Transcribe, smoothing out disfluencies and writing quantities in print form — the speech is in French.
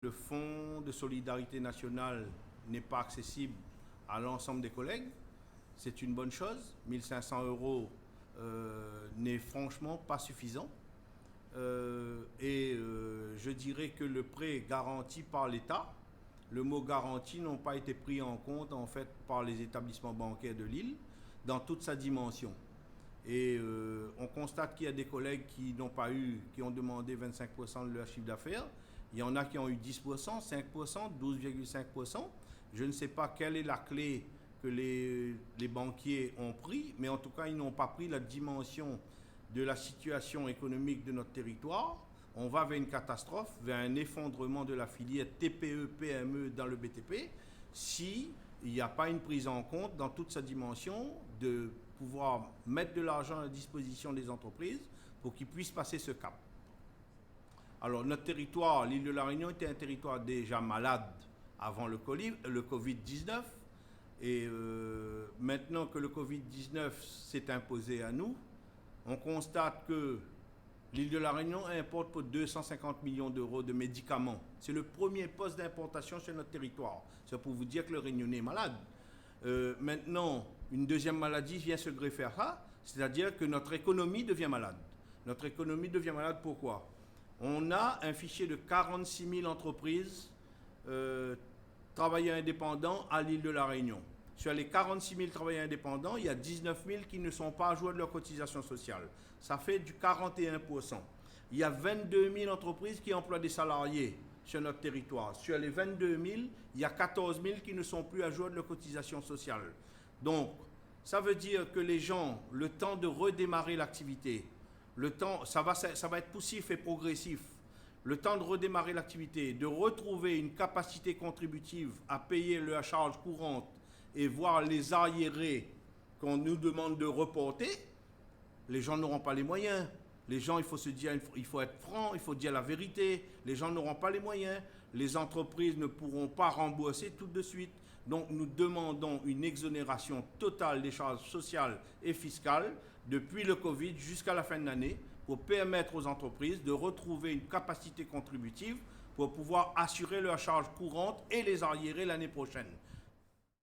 Le fonds de solidarité nationale n'est pas accessible à l'ensemble des collègues. C'est une bonne chose. 1500 euros n'est franchement pas suffisant. Je dirais que le prêt garanti par l'État, le mot garantie n'ont pas été pris en compte en fait par les établissements bancaires de l'île dans toute sa dimension. On constate qu'il y a des collègues qui n'ont pas eu, qui ont demandé 25% de leur chiffre d'affaires. Il y en a qui ont eu 10%, 5%, 12,5%. Je ne sais pas quelle est la clé que les banquiers ont pris, mais en tout cas, ils n'ont pas pris la dimension de la situation économique de notre territoire. On va vers une catastrophe, vers un effondrement de la filière TPE-PME dans le BTP, si il n'y a pas une prise en compte dans toute sa dimension de pouvoir mettre de l'argent à disposition des entreprises pour qu'ils puissent passer ce cap. Alors notre territoire, l'île de la Réunion, était un territoire déjà malade avant le Covid-19. Maintenant que le Covid-19 s'est imposé à nous, on constate que l'île de la Réunion importe pour 250 millions d'euros de médicaments. C'est le premier poste d'importation sur notre territoire. C'est pour vous dire que le Réunionnais est malade. Maintenant, une deuxième maladie vient se greffer à ça, c'est-à-dire que notre économie devient malade. Notre économie devient malade pourquoi ? On a un fichier de 46 000 entreprises, travailleurs indépendants à l'île de la Réunion. Sur les 46 000 travailleurs indépendants, il y a 19 000 qui ne sont pas à jour de leur cotisation sociale. Ça fait du 41%. Il y a 22 000 entreprises qui emploient des salariés sur notre territoire. Sur les 22 000, il y a 14 000 qui ne sont plus à jour de leur cotisation sociale. Donc, ça veut dire que les gens, le temps de redémarrer l'activité, le temps, ça va être poussif et progressif. Le temps de redémarrer l'activité, de retrouver une capacité contributive à payer la charge courante et voir les arriérés qu'on nous demande de reporter, les gens n'auront pas les moyens. Les gens, il faut se dire, il faut être franc, il faut dire la vérité. Les gens n'auront pas les moyens. Les entreprises ne pourront pas rembourser tout de suite. Donc, nous demandons une exonération totale des charges sociales et fiscales depuis le Covid jusqu'à la fin de l'année pour permettre aux entreprises de retrouver une capacité contributive pour pouvoir assurer leurs charges courantes et les arriérés l'année prochaine.